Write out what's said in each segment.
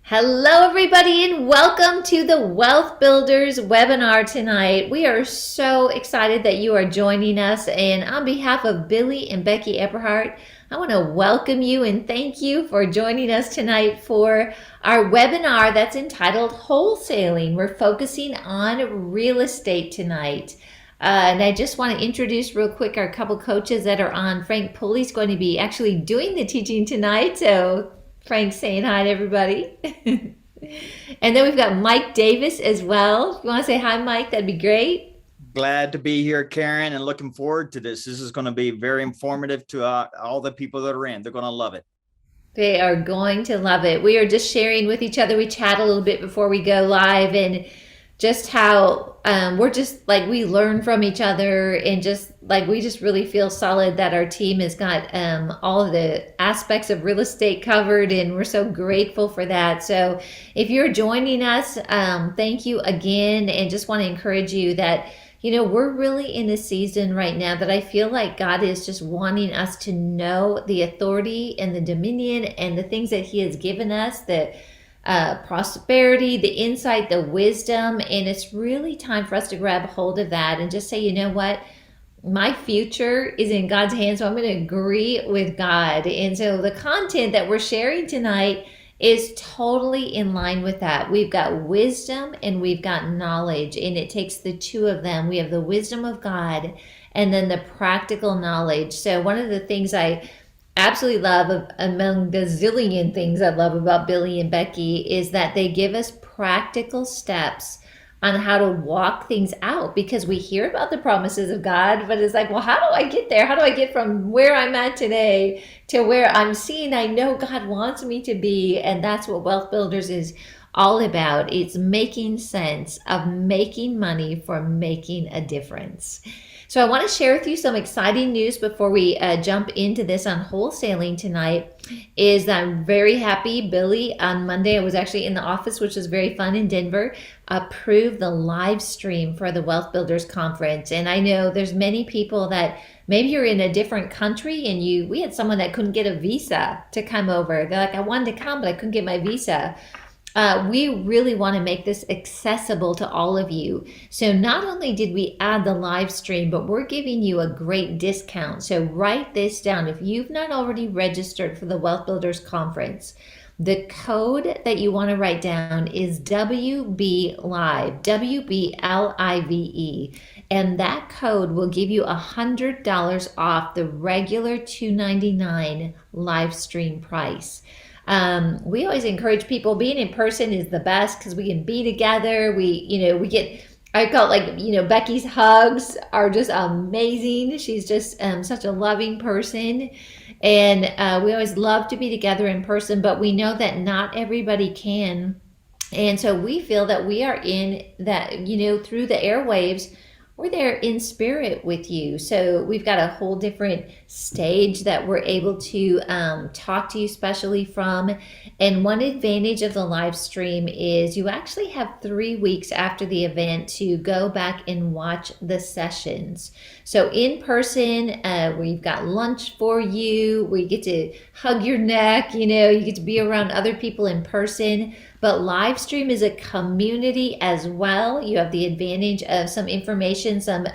Hello, everybody, and welcome to the Wealth Builders webinar tonight. We are so excited that you are joining us. And on behalf of Billy and Becky Eberhardt, I want to welcome you and thank you for joining us tonight for our webinar that's entitled Wholesaling. We're focusing on real estate tonight. And I just want to introduce real quick our couple coaches that are on. Frank Pulley's going to be actually doing the teaching tonight. So Frank's saying hi to everybody. And then we've got Mike Davis as well. If you want to say hi, Mike, that'd be great. Glad to be here, Karen, and looking forward to this. This is going to be very informative to all the people that are in. They're going to love it. They are going to love it. We are just sharing with each other. We chat a little bit before we go live, and just how we're just like we learn from each other, and just like we just really feel solid that our team has got all of the aspects of real estate covered, and we're so grateful for that. So if you're joining us, thank you again, and just want to encourage you that we're really in a season right now that I feel like God is just wanting us to know the authority and the dominion and the things that He has given us, that prosperity, the insight, the wisdom, and it's really time for us to grab hold of that and just say, you know what? My future is in God's hands, so I'm going to agree with God. And so the content that we're sharing tonight is totally in line with that. We've got wisdom and we've got knowledge, and it takes the two of them. We have the wisdom of God and then the practical knowledge. So one of the things I absolutely love, among the zillion things I love about Billy and Becky, is that they give us practical steps on how to walk things out, because we hear about the promises of God, but it's like, well, how do I get there? How do I get from where I'm at today to where I'm seeing I know God wants me to be? And that's what Wealth Builders is all about. It's making sense of making money for making a difference. So I want to share with you some exciting news before we jump into this on wholesaling tonight. Is that I'm very happy. Billy, on Monday, I was actually in the office, which was very fun in Denver, approved the live stream for the Wealth Builders Conference. And I know there's many people that maybe you're in a different country, and we had someone that couldn't get a visa to come over. They're like, I wanted to come, but I couldn't get my visa. We really want to make this accessible to all of you. So not only did we add the live stream, but we're giving you a great discount. So write this down. If you've not already registered for the Wealth Builders Conference, the code that you want to write down is WB Live, WBLIVE. And that code will give you $100 off the regular $299 live stream price. We always encourage people, being in person is the best because we can be together. We get, I felt like, Becky's hugs are just amazing. She's just such a loving person. And we always love to be together in person, but we know that not everybody can. And so we feel that we are in that, through the airwaves, we're there in spirit with you. So we've got a whole different stage that we're able to talk to you specially from. And one advantage of the live stream is you actually have 3 weeks after the event to go back and watch the sessions. So in person, we've got lunch for you. We get to hug your neck, you get to be around other people in person. But live stream is a community as well. You have the advantage of some information, some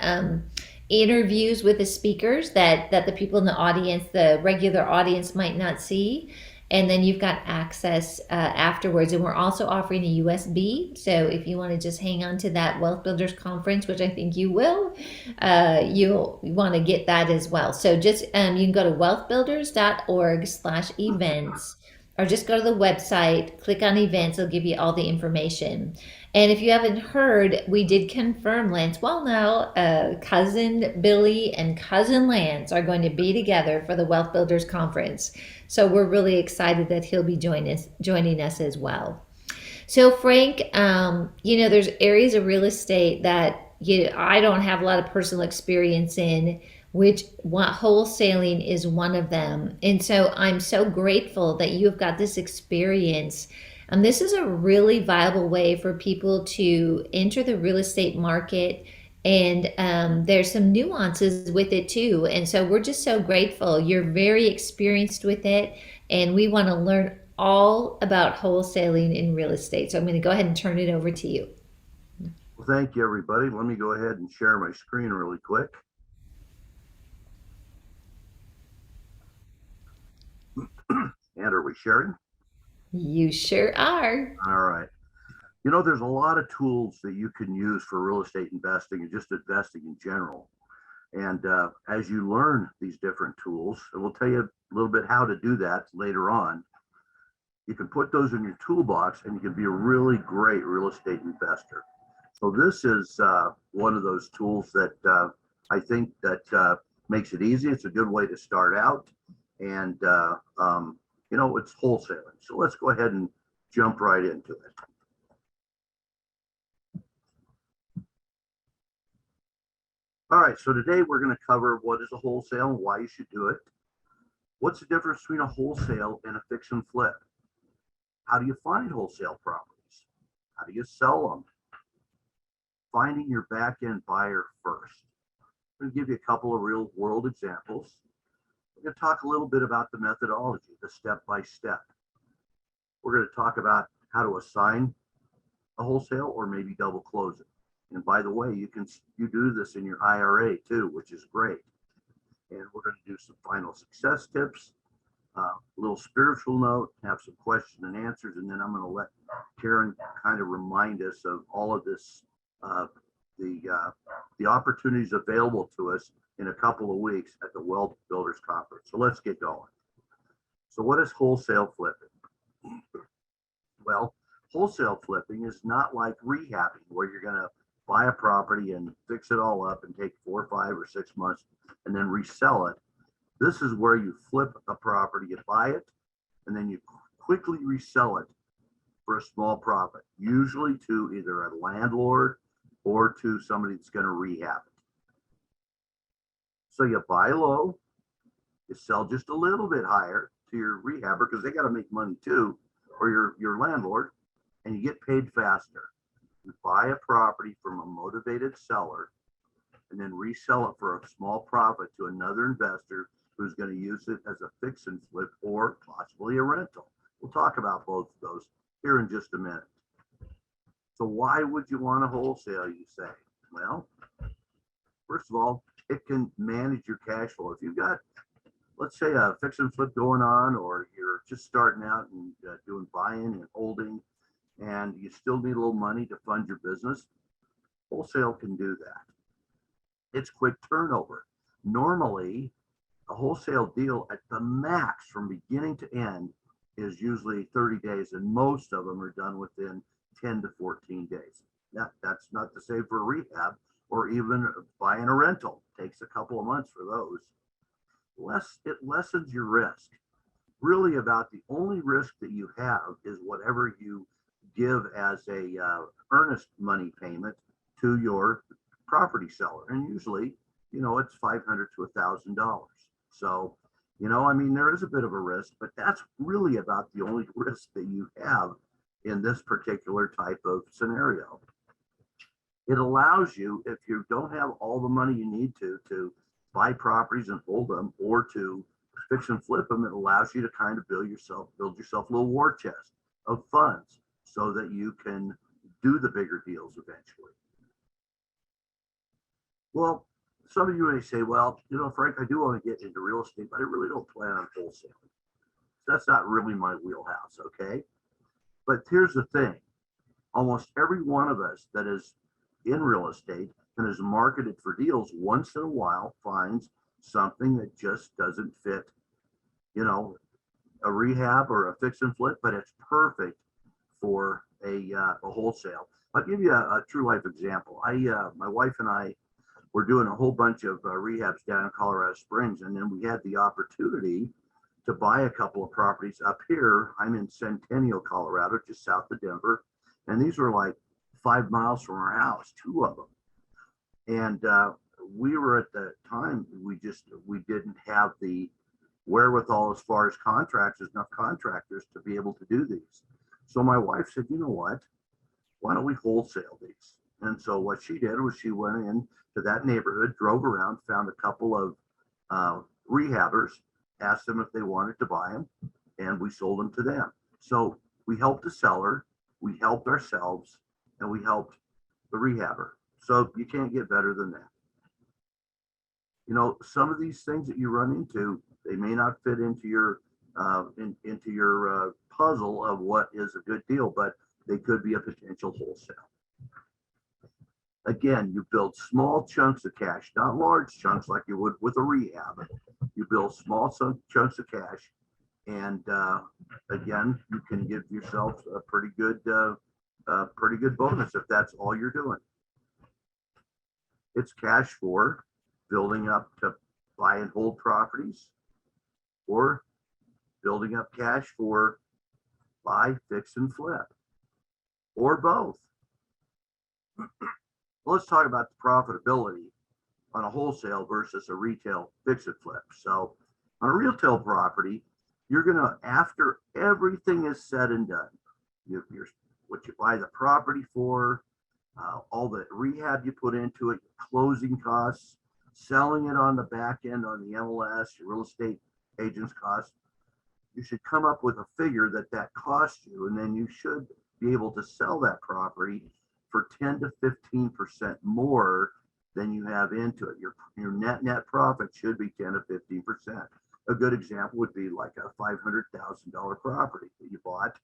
interviews with the speakers that the people in the audience, the regular audience, might not see. And then you've got access afterwards. And we're also offering a USB. So if you want to just hang on to that Wealth Builders Conference, which I think you will, you'll want to get that as well. So just you can go to wealthbuilders.org/events. Or just go to the website, click on events, it'll give you all the information. And if you haven't heard, we did confirm Lance Wellnow, cousin Billy and cousin Lance are going to be together for the Wealth Builders Conference. So we're really excited that he'll be joining us as well. So Frank, there's areas of real estate that I don't have a lot of personal experience in, which wholesaling is one of them. And so I'm so grateful that you've got this experience. And this is a really viable way for people to enter the real estate market. And there's some nuances with it too. And so we're just so grateful. You're very experienced with it. And we want to learn all about wholesaling in real estate. So I'm going to go ahead and turn it over to you. Well, thank you, everybody. Let me go ahead and share my screen really quick. And are we sharing? You sure are. All right. You know, there's a lot of tools that you can use for real estate investing and just investing in general. And as you learn these different tools, and we'll tell you a little bit how to do that later on, you can put those in your toolbox and you can be a really great real estate investor. So this is one of those tools that I think that makes it easy. It's a good way to start out. And, you know, it's wholesaling. So let's go ahead and jump right into it. All right, so today we're going to cover what is a wholesale and why you should do it. What's the difference between a wholesale and a fix and flip? How do you find wholesale properties? How do you sell them? Finding your back-end buyer first. I'm going to give you a couple of real world examples. We're going to talk a little bit about the methodology, the step-by-step. We're going to talk about how to assign a wholesale or maybe double close it. And by the way, you do this in your IRA too, which is great. And we're going to do some final success tips, a little spiritual note, have some question and answers, and then I'm going to let Karen kind of remind us of all of this, the opportunities available to us in a couple of weeks at the WealthBuilders Conference. So let's get going. So what is wholesale flipping? Well, wholesale flipping is not like rehabbing where you're going to buy a property and fix it all up and take 4, 5, or 6 months and then resell it. This is where you flip a property, you buy it, and then you quickly resell it for a small profit, usually to either a landlord or to somebody that's going to rehab it. So you buy low, you sell just a little bit higher to your rehabber because they got to make money too, or your landlord, and you get paid faster. You buy a property from a motivated seller and then resell it for a small profit to another investor who's going to use it as a fix and flip or possibly a rental. We'll talk about both of those here in just a minute. So why would you want to wholesale, you say? Well, first of all, it can manage your cash flow. If you've got, let's say, a fix and flip going on, or you're just starting out and doing buying and holding, and you still need a little money to fund your business, wholesale can do that. It's quick turnover. Normally, a wholesale deal at the max from beginning to end is usually 30 days, and most of them are done within 10 to 14 days. That's not to say for a rehab or even buying a rental. It takes a couple of months for those. It lessens your risk. Really, about the only risk that you have is whatever you give as a earnest money payment to your property seller, and usually, you know, it's $500 to $1,000. So, you know, I mean, there is a bit of a risk, but that's really about the only risk that you have in this particular type of scenario. It allows you, if you don't have all the money you need to buy properties and hold them, or to fix and flip them, it allows you to kind of build yourself a little war chest of funds so that you can do the bigger deals eventually. Well, some of you may say, well, you know, Frank, I do want to get into real estate, but I really don't plan on wholesaling. That's not really my wheelhouse, okay? But here's the thing. Almost every one of us that is in real estate and is marketed for deals once in a while finds something that just doesn't fit, you know, a rehab or a fix and flip, but it's perfect for a wholesale. I'll give you a true life example. My wife and I were doing a whole bunch of rehabs down in Colorado Springs, and then we had the opportunity to buy a couple of properties up here. I'm in Centennial, Colorado, just south of Denver, and these were like 5 miles from our house, 2 of them. And we were at the time, we didn't have the wherewithal as far as enough contractors to be able to do these. So my wife said, you know what, why don't we wholesale these? And so what she did was she went in to that neighborhood, drove around, found a couple of rehabbers, asked them if they wanted to buy them, and we sold them to them. So we helped the seller, we helped ourselves, and we helped the rehabber. So you can't get better than that. You know, some of these things that you run into, they may not fit into your puzzle of what is a good deal, but they could be a potential wholesale. Again, you build small chunks of cash, not large chunks like you would with a rehab. You build small chunks of cash, and again, you can give yourself a pretty good bonus if that's all you're doing. It's cash for building up to buy and hold properties, or building up cash for buy, fix, and flip, or both. Let's talk about the profitability on a wholesale versus a retail fix and flip. So on a retail property, you're gonna, after everything is said and done, you're what you buy the property for, all the rehab you put into it, closing costs, selling it on the back end on the MLS, your real estate agent's cost, you should come up with a figure that costs you, and then you should be able to sell that property for 10 to 15% more than you have into it. Your net profit should be 10 to 15%. A good example would be like a $500,000 property that you bought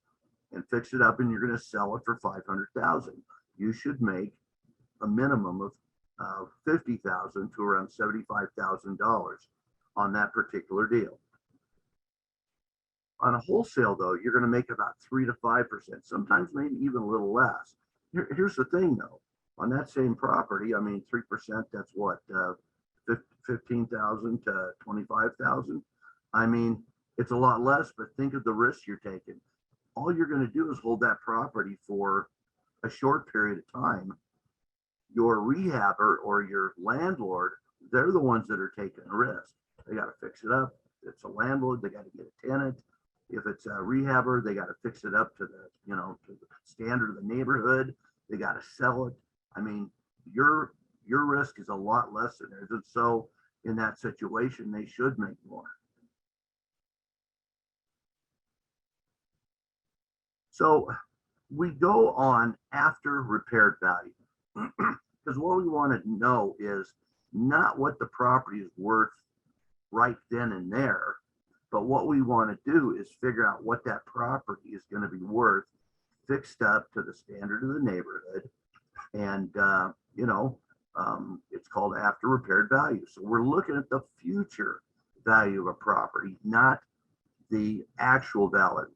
and fix it up, and you're going to sell it for $500,000. You should make a minimum of $50,000 to around $75,000 on that particular deal. On a wholesale, though, you're going to make about 3 to 5%, sometimes maybe even a little less. Here's the thing, though. On that same property, I mean, 3%, that's what, 15,000 to 25,000. I mean, it's a lot less, but think of the risks you're taking. All you're going to do is hold that property for a short period of time. Your rehabber or your landlord, they're the ones that are taking the risk. They got to fix it up. If it's a landlord, they got to get a tenant. If it's a rehabber, they got to fix it up to the standard of the neighborhood. They got to sell it. I mean, your risk is a lot less than theirs. And so in that situation, they should make more. So we go on after repaired value, because what we want to know is not what the property is worth right then and there, but what we want to do is figure out what that property is going to be worth fixed up to the standard of the neighborhood. And, it's called after repaired value. So we're looking at the future value of a property, not the actual value.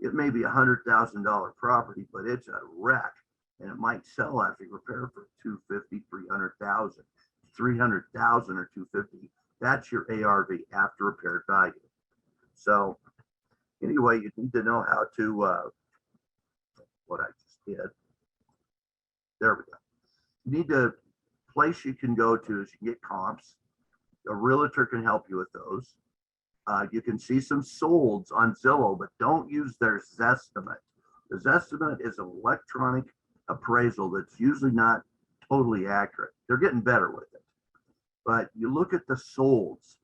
It may be $100,000 property, but it's a wreck, and it might sell after repair for $250,000, $300,000, $300,000 or $250,000. That's your ARV, after repaired value. So anyway, you need to know how to, what I just did. There we go. You need to, place you can go to is you can get comps. A realtor can help you with those. You can see some solds on Zillow, but don't use their Zestimate. The Zestimate is an electronic appraisal that's usually not totally accurate. They're getting better with it. But you look at the solds,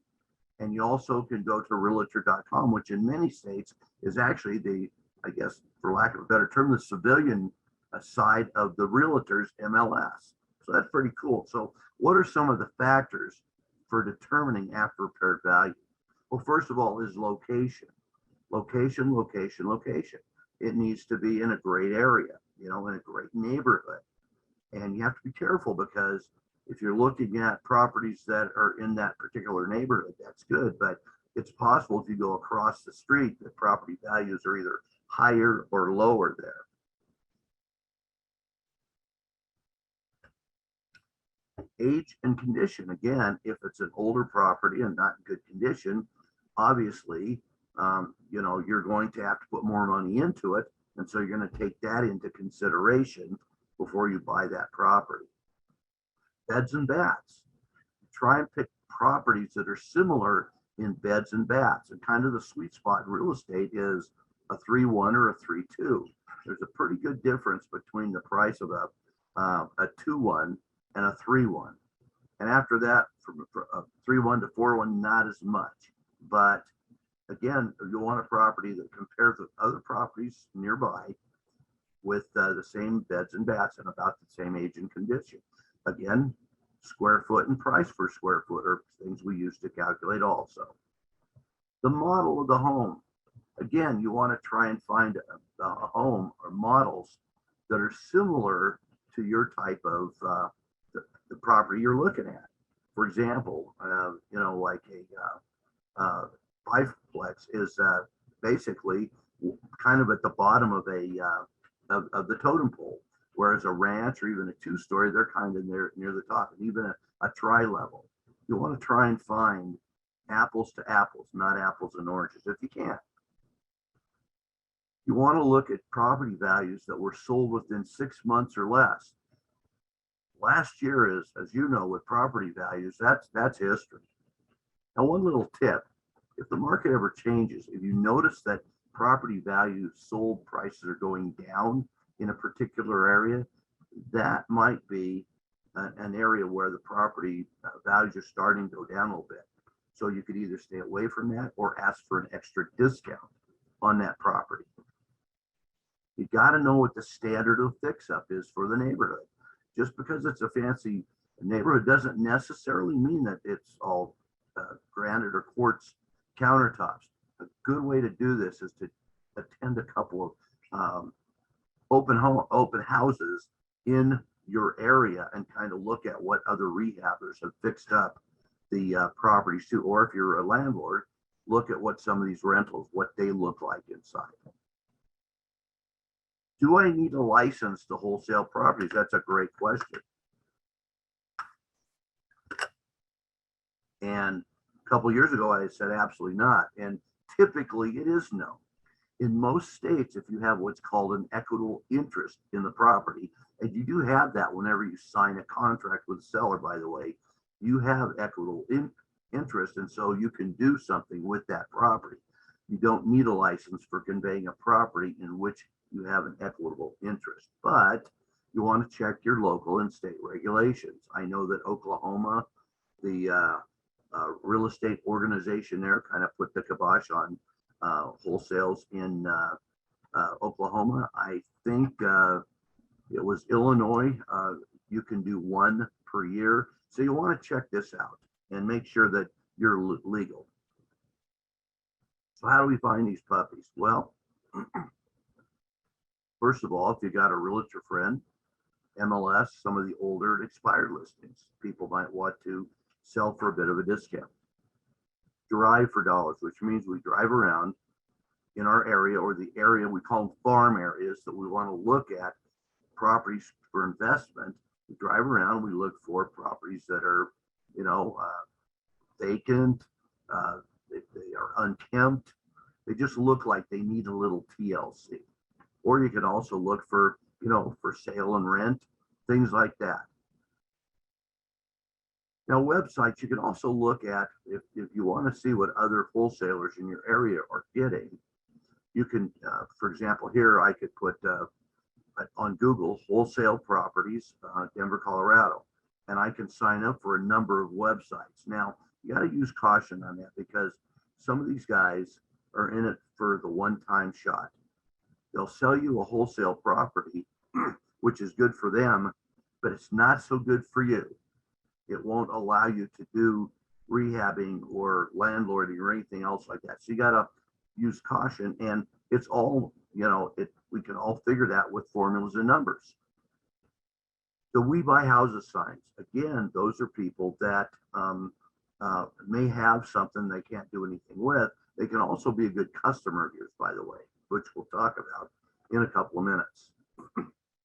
and you also can go to realtor.com, which in many states is actually the, I guess, for lack of a better term, the civilian side of the realtor's MLS. So that's pretty cool. So what are some of the factors for determining after repaired value? Well, first of all is location. Location. It needs to be in a great area, in a great neighborhood. And you have to be careful, because if you're looking at properties that are in that particular neighborhood, that's good. But it's possible if you go across the street that property values are either higher or lower there. Age and condition. Again, if it's an older property and not in good condition, obviously, you're going to have to put more money into it. And so you're going to take that into consideration before you buy that property. Beds and baths. Try and pick properties that are similar in beds and baths. And kind of the sweet spot in real estate is a 3-1 or a 3-2. There's a pretty good difference between the price of a 2-1 and a 3-1. And after that, from a 3-1 to 4-1, not as much. But Again, you want a property that compares with other properties nearby with the same beds and baths and about the same age and condition. Again, square foot and price per square foot are things we use to calculate also. The model of the home. Again, you want to try and find a home or models that are similar to your type of the property you're looking at. For example, you know, like a biplex is basically kind of at the bottom of of the totem pole, whereas a ranch or even a two-story, they're kind of near the top, and even a tri-level. You want to try and find apples to apples, not apples and oranges if you can. You want to look at property values that were sold within 6 months or less. Last year is, as you know, with property values, that's history. Now, one little tip, if the market ever changes, if you notice that property values sold prices are going down in a particular area, that might be an area where the property values are starting to go down a little bit. So you could either stay away from that or ask for an extra discount on that property. You got to know what the standard of fix-up is for the neighborhood. Just because it's a fancy neighborhood doesn't necessarily mean that it's all granite or quartz countertops. A good way to do this is to attend a couple of open houses in your area and kind of look at what other rehabbers have fixed up the properties too. Or if you're a landlord, look at what some of these rentals, what they look like inside. Do I need a license to wholesale properties? That's a great question. And a couple of years ago, I said absolutely not. And typically it is no. In most states, if you have what's called an equitable interest in the property, and you do have that whenever you sign a contract with the seller, by the way, you have equitable interest. And so you can do something with that property. You don't need a license for conveying a property in which you have an equitable interest, but you want to check your local and state regulations. I know that Oklahoma, the real estate organization there kind of put the kibosh on wholesales in Oklahoma. I think it was Illinois. You can do one per year. So you want to check this out and make sure that you're legal. So how do we find these puppies? Well, first of all, if you got a realtor friend, MLS, some of the older expired listings, people might want to sell for a bit of a discount. Drive for dollars, which means we drive around in our area or the area we call them farm areas that we want to look at properties for investment. We drive around, we look for properties that are, you know, vacant, they are unkempt. They just look like they need a little TLC. Or you can also look for, you know, for sale and rent, things like that. Now, websites, you can also look at, if you want to see what other wholesalers in your area are getting, you can, for example, here I could put on Google, wholesale properties, Denver, Colorado, and I can sign up for a number of websites. Now, you got to use caution on that because some of these guys are in it for the one-time shot. They'll sell you a wholesale property, which is good for them, but it's not so good for you. It won't allow you to do rehabbing or landlording or anything else like that. So you got to use caution, and it's all, you know, we can all figure that with formulas and numbers. The We Buy Houses signs, again, those are people that may have something they can't do anything with. They can also be a good customer of yours, by the way, which we'll talk about in a couple of minutes.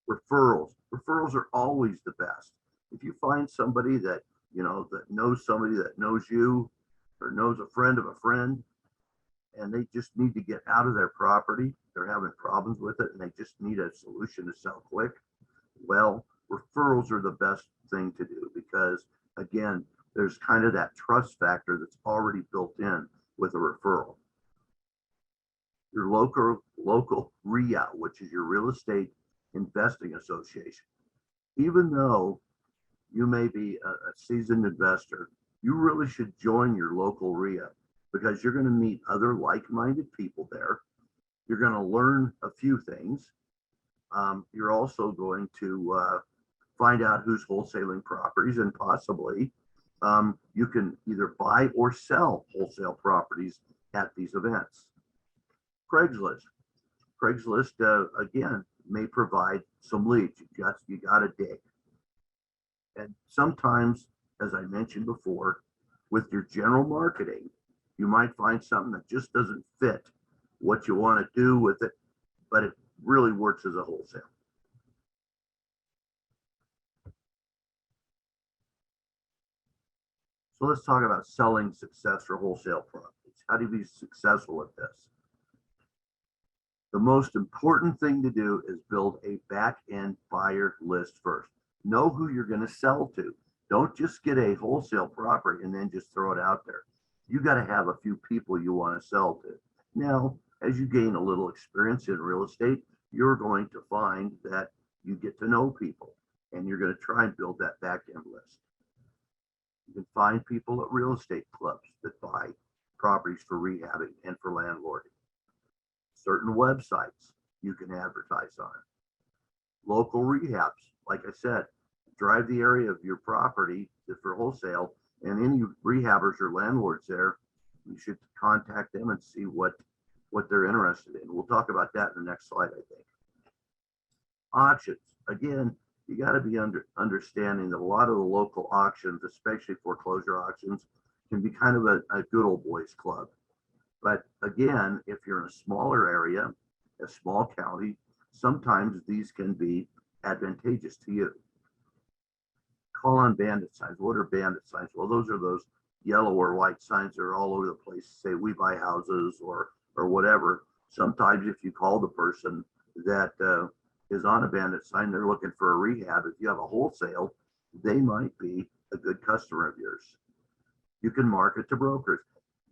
Referrals. Referrals are always the best. If you find somebody that, you know, that knows somebody that knows you or knows a friend of a friend, and they just need to get out of their property, they're having problems with it, and they just need a solution to sell quick, well, referrals are the best thing to do because, again, there's kind of that trust factor that's already built in with a referral. Your local RIA, which is your real estate investing association. Even though you may be a seasoned investor, you really should join your local RIA. because you're going to meet other like-minded people there. You're going to learn a few things. You're also going to find out who's wholesaling properties, and possibly you can either buy or sell wholesale properties at these events. Craigslist. Craigslist, again, may provide some leads. You got to dig. And sometimes, as I mentioned before, with your general marketing, you might find something that just doesn't fit what you want to do with it, but it really works as a wholesale. So let's talk about selling success for wholesale properties. How do you be successful at this? The most important thing to do is build a back-end buyer list first. Know who you're going to sell to. Don't just get a wholesale property and then just throw it out there. You got to have a few people you want to sell to. Now, as you gain a little experience in real estate, you're going to find that you get to know people, and you're going to try and build that back-end list. You can find people at real estate clubs that buy properties for rehabbing and for landlording. Certain websites you can advertise on. Local rehabs, like I said, drive the area of your property for wholesale, and any rehabbers or landlords there, you should contact them and see what they're interested in. We'll talk about that in the next slide, I think. Auctions. Again, you got to be understanding that a lot of the local auctions, especially foreclosure auctions, can be kind of a good old boys club. But again, if you're in a smaller area, a small county, sometimes these can be advantageous to you. Call on bandit signs. What are bandit signs? Well, those are those yellow or white signs that are all over the place. Say we buy houses or whatever. Sometimes if you call the person that is on a bandit sign, they're looking for a rehab. If you have a wholesale, they might be a good customer of yours. You can market to brokers.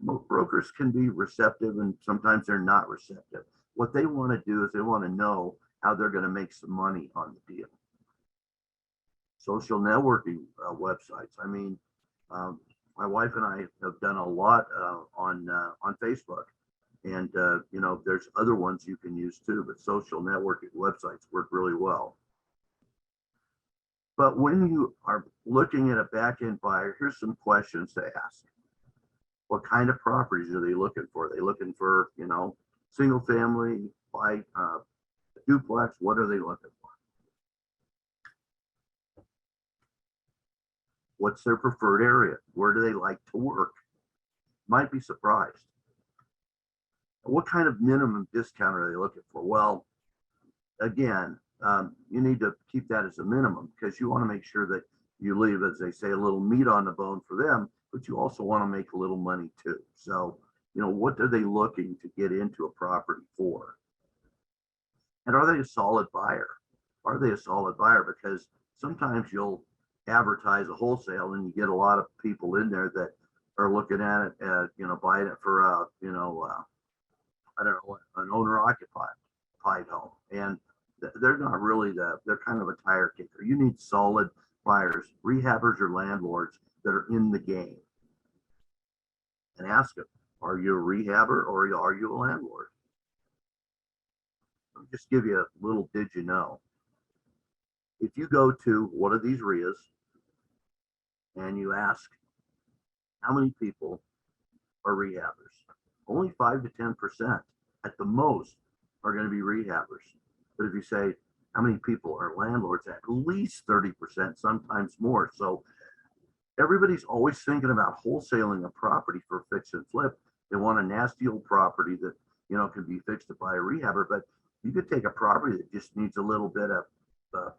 Brokers can be receptive, and sometimes they're not receptive. What they want to do is they want to know how they're going to make some money on the deal. Social networking websites. I mean, my wife and I have done a lot on Facebook, and you know, there's other ones you can use too, but social networking websites work really well. But when you are looking at a back-end buyer, here's some questions to ask. What kind of properties are they looking for? Are they looking for, you know, single family, duplex? What are they looking for? What's their preferred area? Where do they like to work? Might be surprised. What kind of minimum discount are they looking for? Well, again, you need to keep that as a minimum, because you want to make sure that you leave, as they say, a little meat on the bone for them, but you also want to make a little money too. So, you know, what are they looking to get into a property for? And are they a solid buyer? Are they a solid buyer? Because sometimes you'll advertise a wholesale and you get a lot of people in there that are looking at it as, you know, buying it for I don't know, an owner occupied home. And they're not really they're kind of a tire kicker. You need solid buyers, rehabbers or landlords that are in the game. And ask them, are you a rehabber or are you a landlord? Let me just give you a little did you know. If you go to one of these RIAs and you ask how many people are rehabbers, only 5 to 10% at the most are going to be rehabbers. But if you say how many people are landlords, at least 30%, sometimes more. So everybody's always thinking about wholesaling a property for fix and flip. They want a nasty old property that, you know, can be fixed by a rehabber, but you could take a property that just needs a little bit of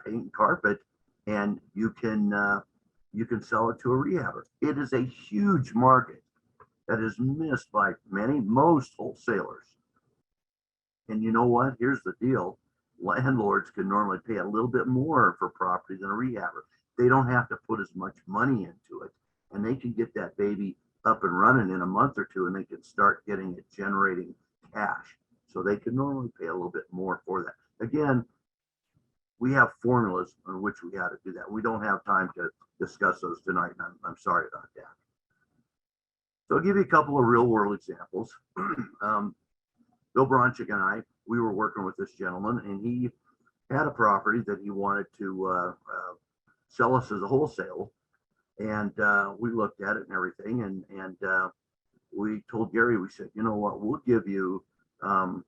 paint and carpet, and you can sell it to a rehabber. It is a huge market that is missed by most wholesalers. And you know what? Here's the deal. Landlords can normally pay a little bit more for property than a rehabber. They don't have to put as much money into it, and they can get that baby up and running in a month or two, and they can start getting it generating cash. So they can normally pay a little bit more for that. Again, we have formulas on which we got to do that. We don't have time to discuss those tonight, and I'm sorry about that. So I'll give you a couple of real world examples. Bill Bronchick and I, we were working with this gentleman, and he had a property that he wanted to sell us as a wholesale. And we looked at it and everything. And we told Gary, we said, you know what, we'll give you, that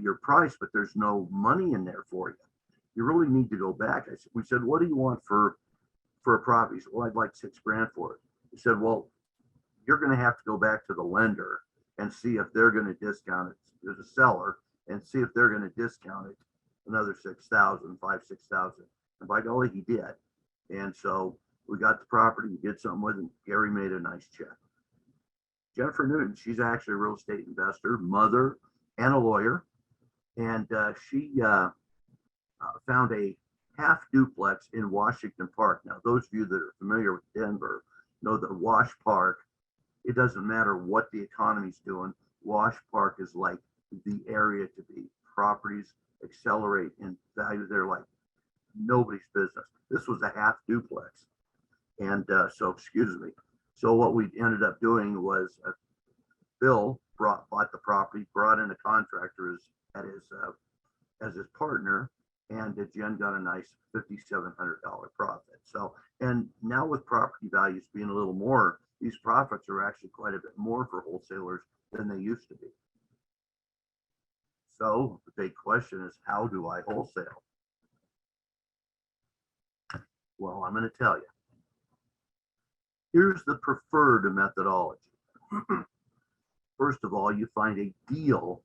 your price, but there's no money in there for you. You really need to go back. We said, what do you want for a property? He said, well, I'd like $6,000 for it. He said, well, you're going to have to go back to the lender and see if they're going to discount it. There's a seller, and see if they're going to discount it another $6,000. And by golly, he did. And so we got the property, we did something with it. Gary made a nice check. Jennifer Newton, she's actually a real estate investor, mother, and a lawyer. And she found a half duplex in Washington Park. Now, those of you that are familiar with Denver know that Wash Park, it doesn't matter what the economy's doing, Wash Park is like the area to be. Properties accelerate in value. They're like nobody's business. This was a half duplex. And so, excuse me. So what we ended up doing was Bill bought the property, brought in a contractor as his partner, and Jen got a nice $5,700 profit. So, and now with property values being a little more, these profits are actually quite a bit more for wholesalers than they used to be. So the big question is, how do I wholesale? Well, I'm going to tell you. Here's the preferred methodology. First of all, you find a deal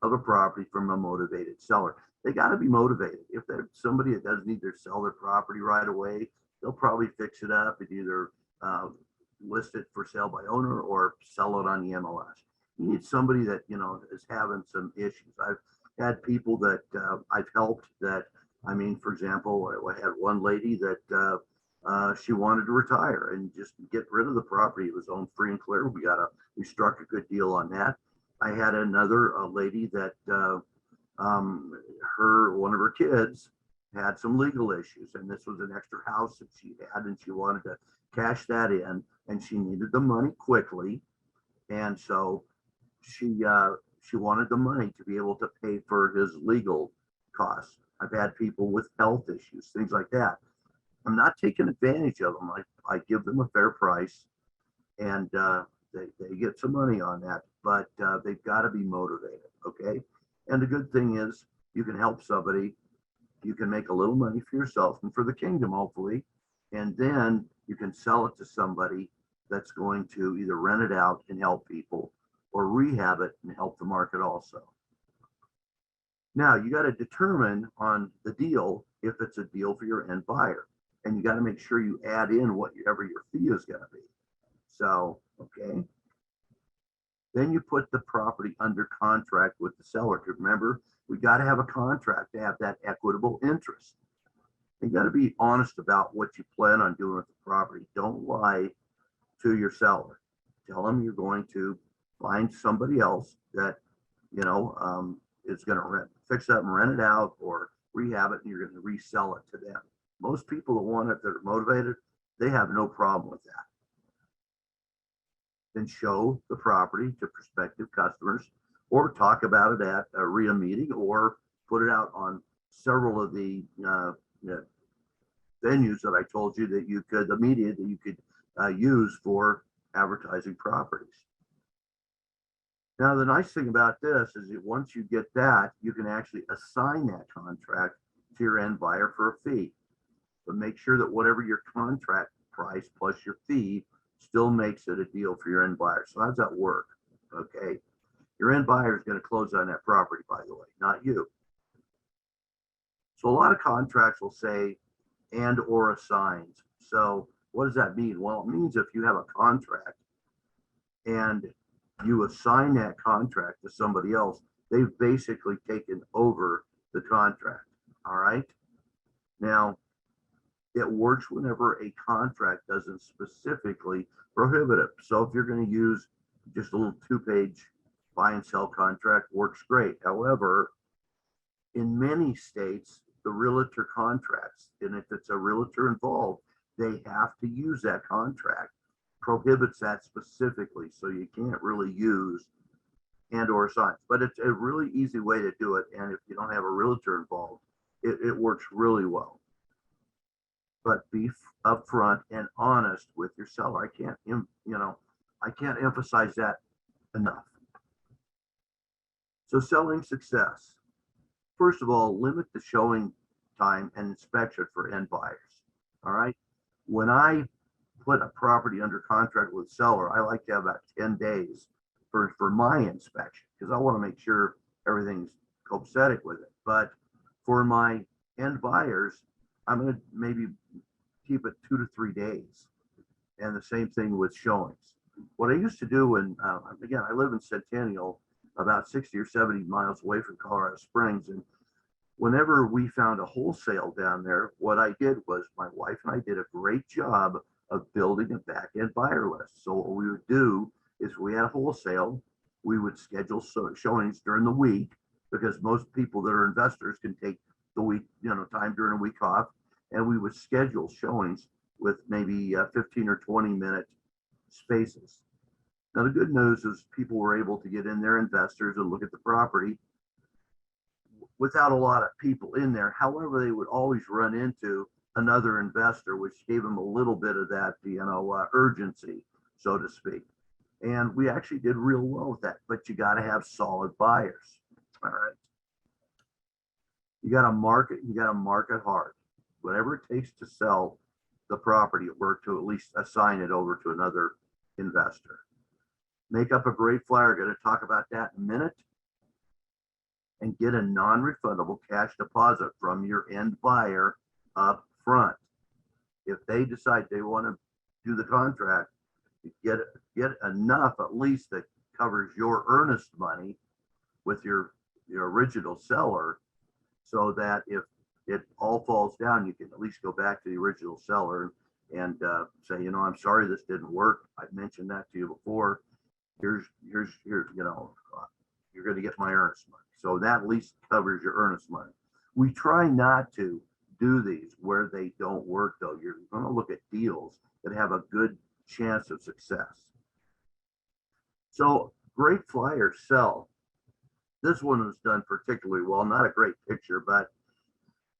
of a property from a motivated seller. They got to be motivated. If they're somebody that doesn't either sell their property right away, they'll probably fix it up and either list it for sale by owner or sell it on the MLS. You need somebody that, is having some issues. I've had people that I've helped that, for example, I had one lady that she wanted to retire and just get rid of the property. It was owned free and clear. We struck a good deal on that. I had another lady that one of her kids had some legal issues, and this was an extra house that she had, and she wanted to cash that in, and she needed the money quickly, and so she wanted the money to be able to pay for his legal costs. I've had people with health issues, things like that. I'm not taking advantage of them. I give them a fair price, and they get some money on that, but they've got to be motivated, okay? And the good thing is you can help somebody, you can make a little money for yourself and for the kingdom, hopefully, and then you can sell it to somebody that's going to either rent it out and help people or rehab it and help the market also. Now, you got to determine on the deal if it's a deal for your end buyer. And you got to make sure you add in whatever your fee is going to be. So, okay. Then you put the property under contract with the seller. Remember, we got to have a contract to have that equitable interest. You got to be honest about what you plan on doing with the property. Don't lie to your seller. Tell them you're going to find somebody else that, is going to fix it up and rent it out or rehab it, and you're going to resell it to them. Most people that want it, that are motivated, they have no problem with that. Then show the property to prospective customers or talk about it at a RIA meeting or put it out on several of the venues that I told you that you could, the media that you could use for advertising properties. Now, the nice thing about this is that once you get that, you can actually assign that contract to your end buyer for a fee. But make sure that whatever your contract price plus your fee still makes it a deal for your end buyer. So how does that work? Okay. Your end buyer is going to close on that property, by the way, not you. So a lot of contracts will say and or assigned. So what does that mean? Well, it means if you have a contract and you assign that contract to somebody else, they've basically taken over the contract. All right. Now, it works whenever a contract doesn't specifically prohibit it. So if you're going to use just a little 2-page buy and sell contract, works great. However, in many states, the realtor contracts, and if it's a realtor involved, they have to use that contract prohibits that specifically, so you can't really use and or signs, but it's a really easy way to do it. And if you don't have a realtor involved, it works really well. But be upfront and honest with your seller. I can't emphasize that enough. So selling success. First of all, limit the showing time and inspection for end buyers. All right. When I put a property under contract with seller, I like to have about 10 days for my inspection, because I want to make sure everything's copacetic with it. But for my end buyers, I'm going to maybe keep it 2 to 3 days. And the same thing with showings. What I used to do when, again, I live in Centennial, about 60 or 70 miles away from Colorado Springs. And whenever we found a wholesale down there, what I did was my wife and I did a great job of building a back end buyer list. So what we would do is we had a wholesale, we would schedule showings during the week, because most people that are investors can take the week, time during a week off. And we would schedule showings with maybe 15 or 20-minute spaces. Now, the good news is people were able to get in there, investors, and look at the property without a lot of people in there. However, they would always run into another investor, which gave them a little bit of that, urgency, so to speak. And we actually did real well with that, but you got to have solid buyers. All right. You got to market hard. Whatever it takes to sell the property or to at least assign it over to another investor. Make up a great flyer. Going to talk about that in a minute. And get a non-refundable cash deposit from your end buyer up front. If they decide they want to do the contract, get enough at least that covers your earnest money with your original seller, so that if it all falls down, you can at least go back to the original seller and say, I'm sorry this didn't work. I've mentioned that to you before. Here's you're going to get my earnest money. So that at least covers your earnest money. We try not to do these where they don't work, though. You're going to look at deals that have a good chance of success. So great flyers sell. This one was done particularly well. Not a great picture, but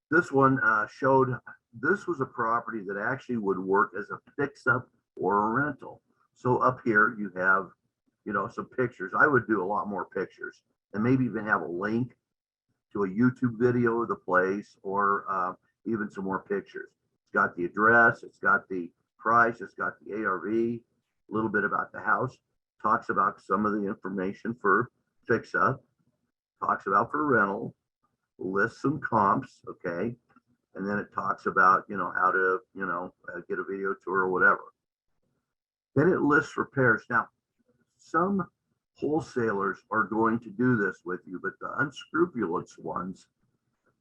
this one showed this was a property that actually would work as a fix-up or a rental. So up here you have, some pictures. I would do a lot more pictures and maybe even have a link to a YouTube video of the place, or even some more pictures. It's got the address, it's got the price, it's got the ARV, a little bit about the house, talks about some of the information for fix-up, talks about for rental, lists some comps, okay, and then it talks about how to get a video tour or whatever. Then it lists repairs. Now, some wholesalers are going to do this with you, but the unscrupulous ones,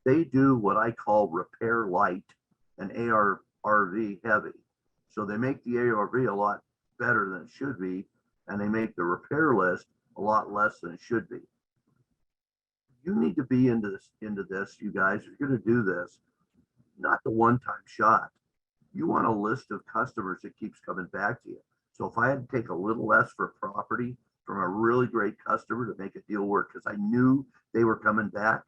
they do what I call repair light and ARV heavy. So they make the ARV a lot better than it should be, and they make the repair list a lot less than it should be. You need to be into this, you guys. If you're going to do this, not the one-time shot. You want a list of customers that keeps coming back to you. So if I had to take a little less for a property from a really great customer to make a deal work, because I knew they were coming back,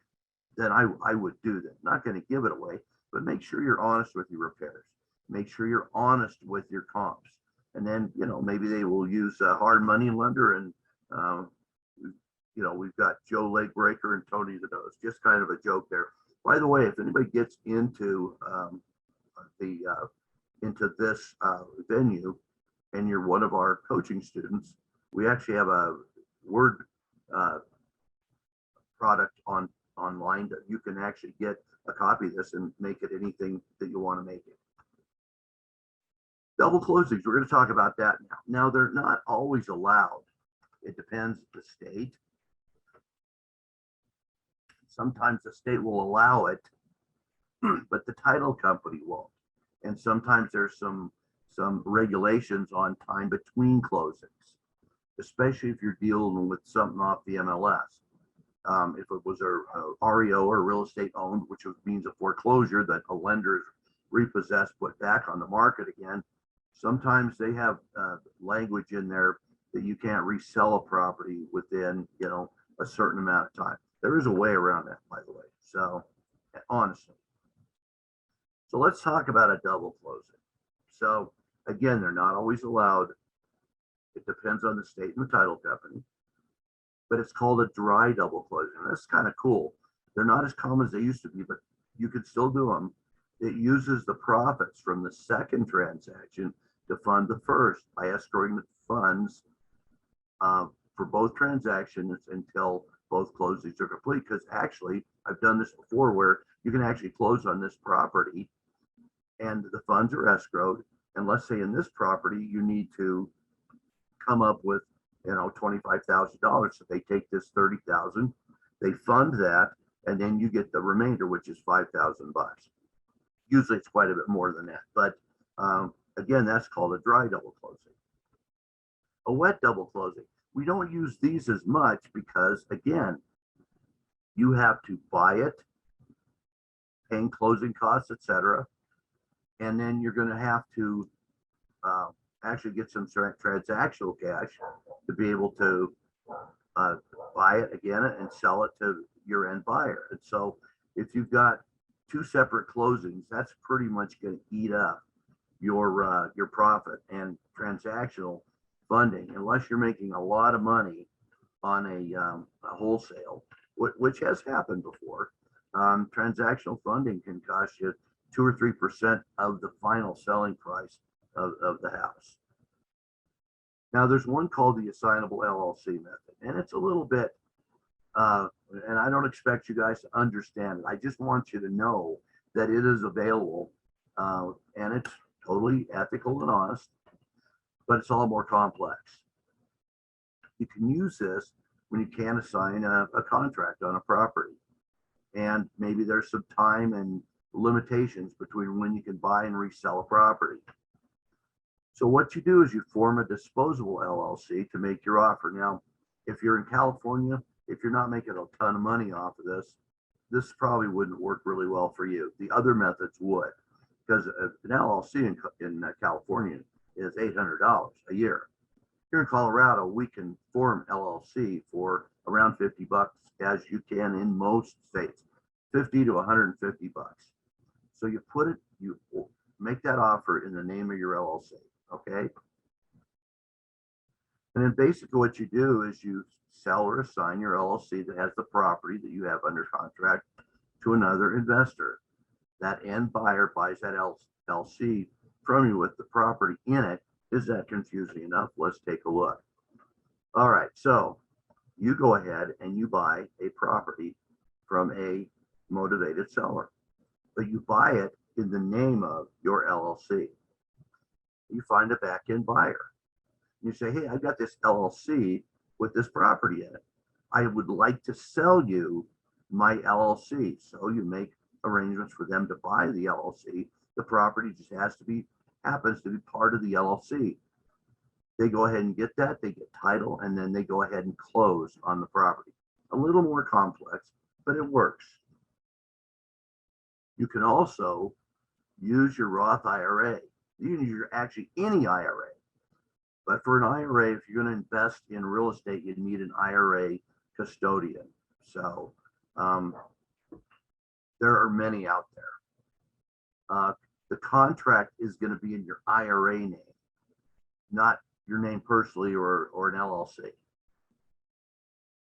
then I would do that. Not going to give it away, but make sure you're honest with your repairs. Make sure you're honest with your comps. And then, maybe they will use a hard money lender, and we've got Joe Lakebreaker and Tony the Nose. Just kind of a joke there. By the way, if anybody gets into this venue and you're one of our coaching students, we actually have a Word product online that you can actually get a copy of this and make it anything that you want to make it. Double closings, we're going to talk about that now. Now, they're not always allowed. It depends on the state. Sometimes the state will allow it, but the title company won't. And sometimes there's some regulations on time between closings, especially if you're dealing with something off the MLS. If it was a REO or real estate owned, which means a foreclosure that a lender is repossessed, put back on the market again, Sometimes they have language in there that you can't resell a property within, a certain amount of time. There is a way around that, by the way. So honestly. So let's talk about a double closing. So again, they're not always allowed. It depends on the state and the title company, but it's called a dry double closing. That's kind of cool. They're not as common as they used to be, but you could still do them. It uses the profits from the second transaction to fund the first by escrowing the funds for both transactions until both closings are complete. Because actually, I've done this before where you can actually close on this property and the funds are escrowed. And let's say in this property, you need to come up with, $25,000. So they take this 30,000, they fund that, and then you get the remainder, which is 5,000 bucks. Usually it's quite a bit more than that, but again, that's called a dry double closing. A wet double closing, we don't use these as much because again, you have to buy it, paying closing costs, etc., and then you're going to have to actually get some transactional cash to be able to buy it again and sell it to your end buyer. And so if you've got two separate closings, that's pretty much going to eat up your profit. And transactional funding, unless you're making a lot of money on a wholesale, which has happened before, transactional funding can cost you 2 or 3% of the final selling price of the house. Now, there's one called the Assignable Llc Method, and it's a little bit, and I don't expect you guys to understand it. I just want you to know that it is available, and it's totally ethical and honest, but it's all more complex. You can use this when you can't assign a contract on a property, and maybe there's some time and limitations between when you can buy and resell a property. So what you do is you form a disposable LLC to make your offer. Now, if you're in California, if you're not making a ton of money off of this probably wouldn't work really well for you. The other methods would, because an LLC in California is $800 a year. Here in Colorado, we can form LLC for around 50 bucks, as you can in most states, 50 to 150 bucks. So you make that offer in the name of your LLC. Okay. And then basically what you do is you sell or assign your LLC that has the property that you have under contract to another investor. That end buyer buys that LLC from you with the property in it. Is that confusing enough? Let's take a look. All right. So you go ahead and you buy a property from a motivated seller, but you buy it in the name of your LLC. You find a back-end buyer. You say, hey, I've got this LLC with this property in it. I would like to sell you my LLC. So you make arrangements for them to buy the LLC. The property just happens to be part of the LLC. They go ahead and get that, they get title, and then they go ahead and close on the property. A little more complex, but it works. You can also use your Roth IRA. You can use actually any IRA. But for an IRA, if you're going to invest in real estate, you need an IRA custodian. So there are many out there. The contract is going to be in your IRA name, not your name personally or an LLC.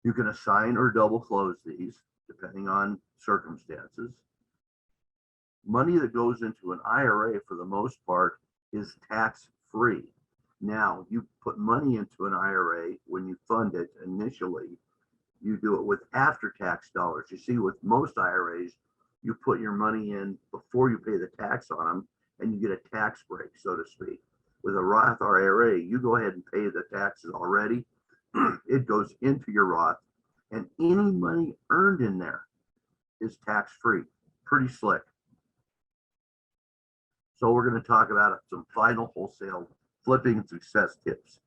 You can assign or double close these depending on circumstances. Money that goes into an IRA for the most part is tax-free. Now, you put money into an IRA when you fund it initially, you do it with after-tax dollars. You see, with most IRAs, you put your money in before you pay the tax on them, and you get a tax break, so to speak. With a Roth IRA, you go ahead and pay the taxes already. It goes into your Roth, and any money earned in there is tax-free. Pretty slick. So we're going to talk about some final wholesale flipping success tips.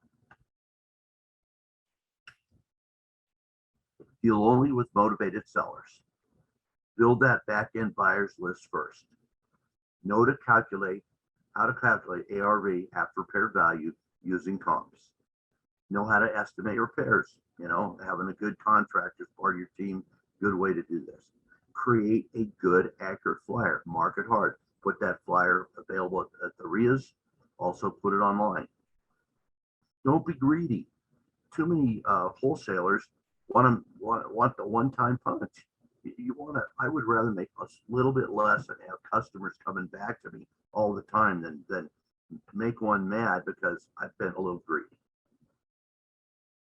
Deal only with motivated sellers. Build that back-end buyers list first. Know to calculate how to calculate ARV, after repair value, using comps. Know how to estimate repairs. Having a good contractor as part of your team, good way to do this. Create a good, accurate flyer. Mark it hard. Put that flyer available at the RIAs. Also put it online. Don't be greedy. Too many wholesalers want the one-time punch. You want to. I would rather make a little bit less and have customers coming back to me all the time than make one mad because I've been a little greedy.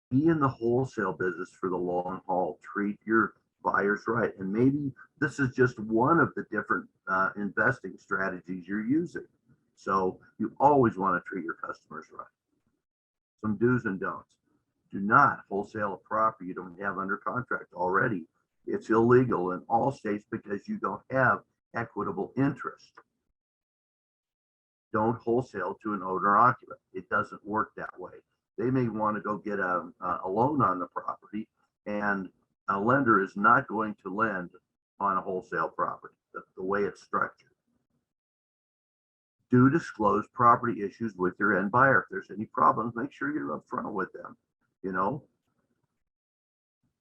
Be in the wholesale business for the long haul. Treat your buyers right. And maybe this is just one of the different investing strategies you're using. So you always want to treat your customers right. Some do's and don'ts. Do not wholesale a property you don't have under contract already. It's illegal in all states because you don't have equitable interest. Don't wholesale to an owner occupant. It doesn't work that way. They may want to go get a loan on the property, and a lender is not going to lend on a wholesale property, the way it's structured. Do disclose property issues with your end buyer. If there's any problems, make sure you're upfront with them.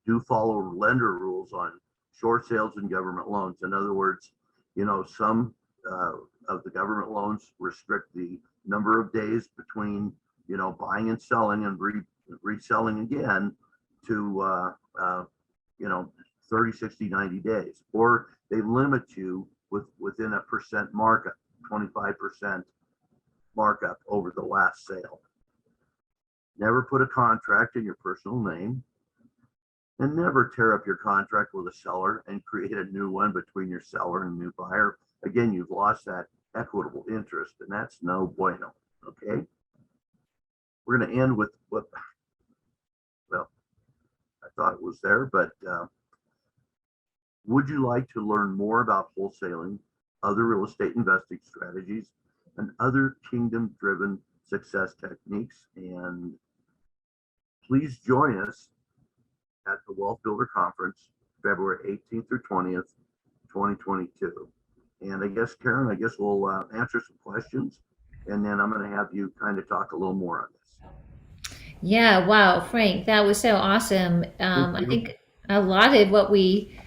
Do follow lender rules on short sales and government loans. In other words, some of the government loans restrict the number of days between buying and selling and reselling again to 30, 60, 90 days, or they limit you within a percent markup, 25% markup over the last sale. Never put a contract in your personal name, and never tear up your contract with a seller and create a new one between your seller and new buyer. Again, you've lost that equitable interest, and that's no bueno. Okay. We're going to end with what, well, I thought it was there, but would you like to learn more about wholesaling, other real estate investing strategies, and other kingdom-driven success techniques? And please join us at the Wealthbuilder Conference, February 18th through 20th, 2022. And I guess, Karen, we'll answer some questions, and then I'm going to have you kind of talk a little more on this. Yeah, wow, Frank, that was so awesome. I think a lot of what we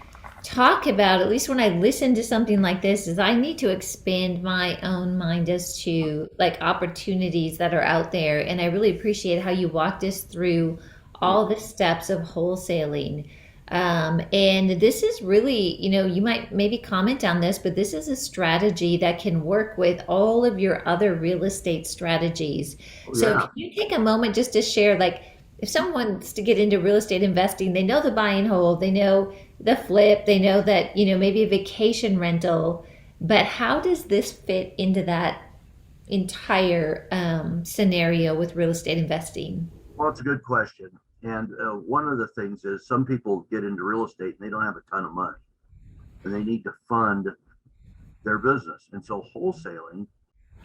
talk about, at least when I listen to something like this, is I need to expand my own mind as to like opportunities that are out there. And I really appreciate how you walked us through all the steps of wholesaling. And this is really, you might maybe comment on this, but this is a strategy that can work with all of your other real estate strategies. So Yeah. can you take a moment just to share, like, if someone wants to get into real estate investing, they know the buy and hold, they know the flip, they know that, maybe a vacation rental, but how does this fit into that entire scenario with real estate investing? Well, it's a good question. And one of the things is some people get into real estate and they don't have a ton of money and they need to fund their business. And so wholesaling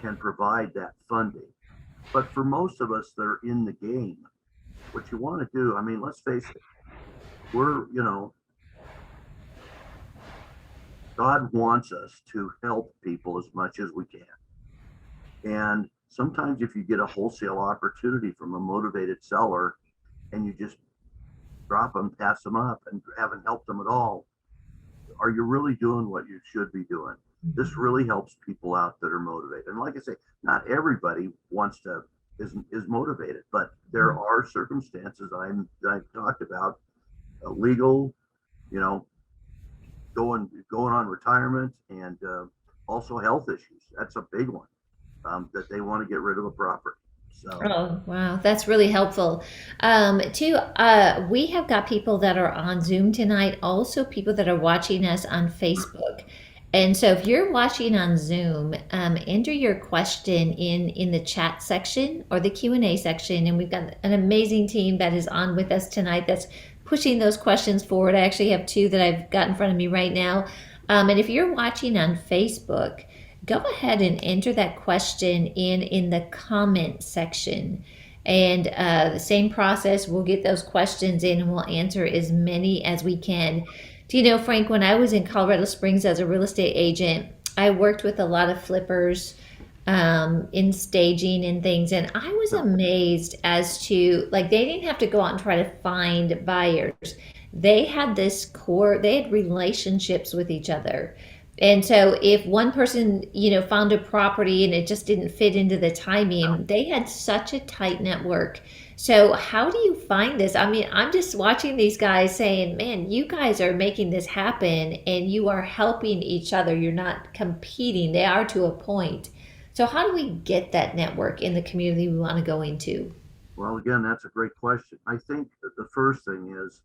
can provide that funding. But for most of us that are in the game, what you want to do, I mean, let's face it, God wants us to help people as much as we can. And sometimes if you get a wholesale opportunity from a motivated seller and you just drop them, pass them up, and haven't helped them at all, are you really doing what you should be doing? This really helps people out that are motivated. And like I say, not everybody is motivated, but there are circumstances I've talked about, legal, going on retirement, and also health issues. That's a big one, that they want to get rid of a property. So, Oh, wow. That's really helpful. Too, we have got people that are on Zoom tonight, also people that are watching us on Facebook. And so if you're watching on Zoom, enter your question in the chat section or the Q&A section. And we've got an amazing team that is on with us tonight that's pushing those questions forward. I actually have two that I've got in front of me right now. And if you're watching on Facebook, go ahead and enter that question in the comment section. And the same process, we'll get those questions in and we'll answer as many as we can. Do you know, Frank, when I was in Colorado Springs as a real estate agent, I worked with a lot of flippers, in staging and things. And I was No. amazed as to, like, they didn't have to go out and try to find buyers. They had this core, they had relationships with each other. And so if one person, found a property and it just didn't fit into the timing, they had such a tight network. So how do you find this? I mean, I'm just watching these guys saying, man, you guys are making this happen and you are helping each other. You're not competing. They are to a point. So how do we get that network in the community we want to go into? Well, again, that's a great question. I think that the first thing is,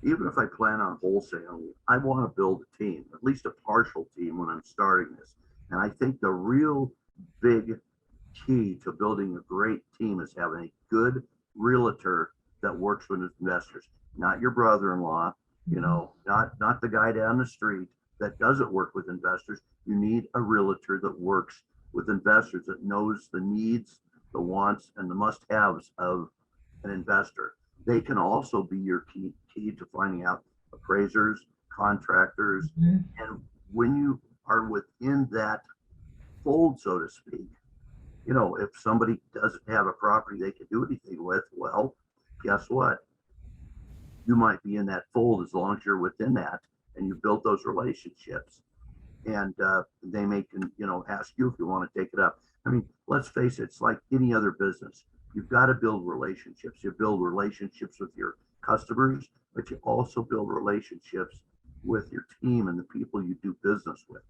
even if I plan on wholesaling, I want to build a team, at least a partial team when I'm starting this. And I think the real big key to building a great team is having a good realtor that works with investors, not your brother-in-law, not the guy down the street that doesn't work with investors. You need a realtor that works with investors, that knows the needs, the wants, and the must-haves of an investor. They can also be your key to finding out appraisers, contractors, Mhm. and when you are within that fold, so to speak, if somebody doesn't have a property they can do anything with, well, guess what? You might be in that fold as long as you're within that and you build those relationships. And they may ask you if you want to take it up. I mean, let's face it, it's like any other business. You've got to build relationships. You build relationships with your customers, but you also build relationships with your team and the people you do business with.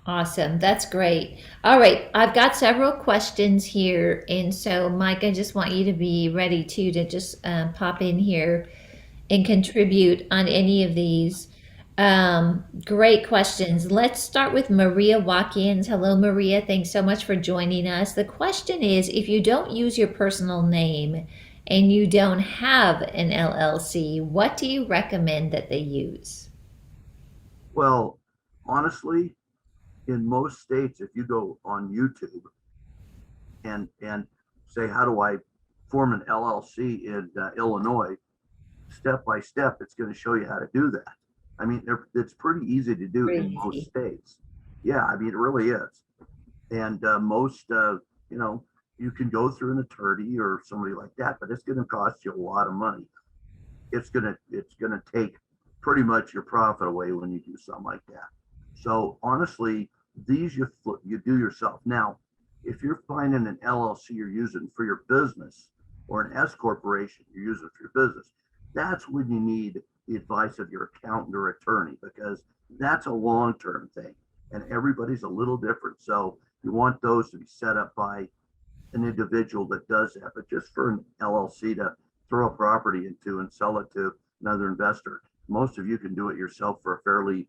Awesome. That's great. All right. I've got several questions here. And so, Mike, I just want you to be ready to just pop in here and contribute on any of these. Great questions. Let's start with Maria Watkins. Hello, Maria. Thanks so much for joining us. The question is, if you don't use your personal name and you don't have an LLC, what do you recommend that they use? Well, honestly, in most states, if you go on YouTube and say, how do I form an LLC in Illinois, step by step, it's going to show you how to do that. I mean, it's pretty easy to do in most Crazy. states. Yeah, I mean, it really is. And you can go through an attorney or somebody like that, but it's going to cost you a lot of money. It's gonna take pretty much your profit away when you do something like that. So honestly, these you do yourself. Now, if you're finding an LLC you're using for your business or an S corporation you're using for your business, that's when you need the advice of your accountant or attorney, because that's a long-term thing and everybody's a little different. So you want those to be set up by an individual that does that. But just for an LLC to throw a property into and sell it to another investor, most of you can do it yourself for a fairly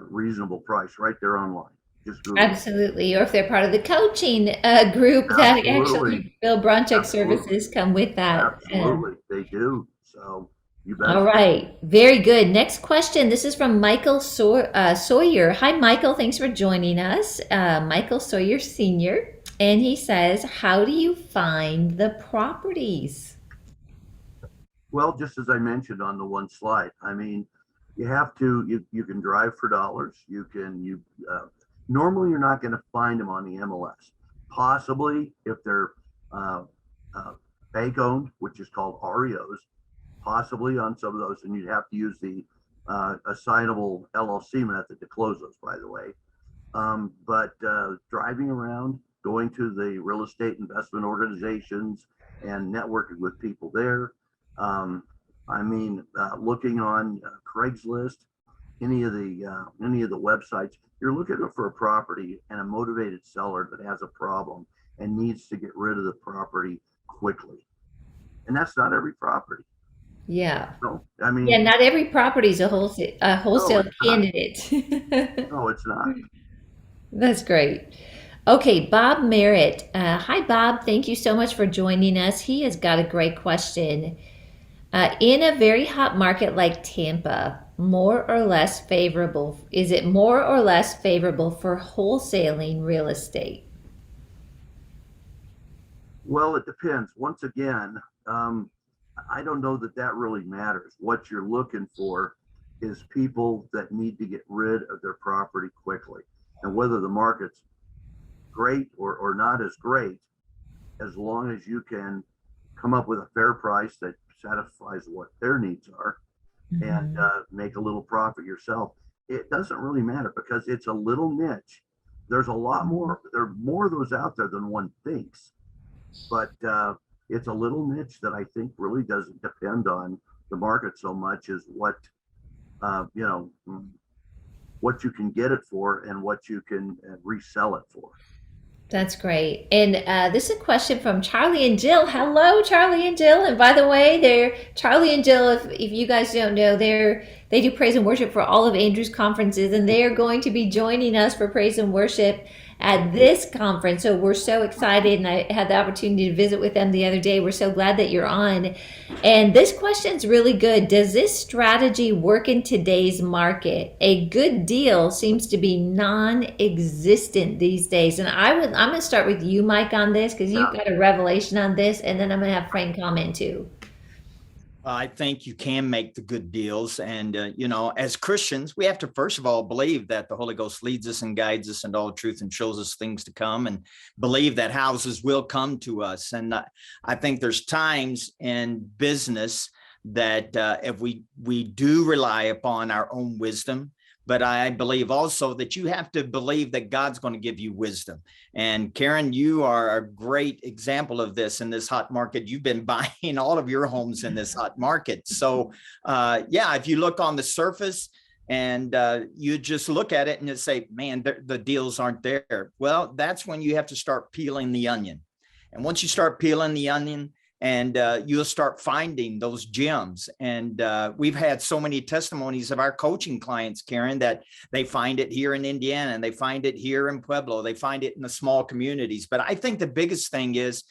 reasonable price right there online. Just Google it. Absolutely. Or if they're part of the coaching group that Absolutely. actually Bill Bronchek Absolutely. services come with that. Absolutely. They do. So you All betcha. right. Very good. Next question. This is from Michael Sawyer. Hi, Michael. Thanks for joining us. Michael Sawyer Sr. And he says, how do you find the properties? Well, just as I mentioned on the one slide, I mean, you have to, you can drive for dollars. Normally you're not going to find them on the MLS. Possibly if they're uh, bank owned, which is called REOs, possibly on some of those, and you'd have to use the Assignable Llc Method to close those, by the way. But driving around, going to the real estate investment organizations and networking with people there. Looking on Craigslist, any of the websites. You're looking for a property and a motivated seller that has a problem and needs to get rid of the property quickly. And that's not every property. Yeah. No, Yeah, not every property is a no, wholesale it's not. candidate. No, it's not. That's great. Okay, Bob Merritt. Hi, Bob. Thank you so much for joining us. He has got a great question. In a very hot market like Tampa, is it more or less favorable for wholesaling real estate? Well, it depends. Once again, I don't know that really matters. What you're looking for is people that need to get rid of their property quickly. And whether the market's great or not as great, as long as you can come up with a fair price that satisfies what their needs are and make a little profit yourself. It doesn't really matter because it's a little niche. There's a lot more. There are more of those out there than one thinks, but it's a little niche that I think really doesn't depend on the market so much as what what you can get it for and what you can resell it for. That's great. And this is a question from Charlie and Jill. Hello, Charlie and Jill. And by the way, they're Charlie and Jill. If you guys don't know, they do praise and worship for all of Andrew's conferences, and they are going to be joining us for praise and worship at this conference. So we're so excited, and I had the opportunity to visit with them the other day. We're so glad that you're on. And this question's really good. Does this strategy work in today's market? A good deal seems to be non-existent these days. And I'm going to start with you, Mike, on this because you've got a revelation on this, and then I'm going to have Frank comment too. I think you can make the good deals. And, as Christians, we have to, first of all, believe that the Holy Ghost leads us and guides us into all truth and shows us things to come, and believe that houses will come to us. And I think there's times in business that if we do rely upon our own wisdom, but I believe also that you have to believe that God's going to give you wisdom. And Karen, you are a great example of this in this hot market. You've been buying all of your homes in this hot market. So if you look on the surface and you just look at it and you say, man, the deals aren't there. Well, that's when you have to start peeling the onion. And once you start peeling the onion, and you'll start finding those gems. And we've had so many testimonies of our coaching clients, Karen, that they find it here in Indiana, and they find it here in Pueblo. They find it in the small communities. But I think the biggest thing is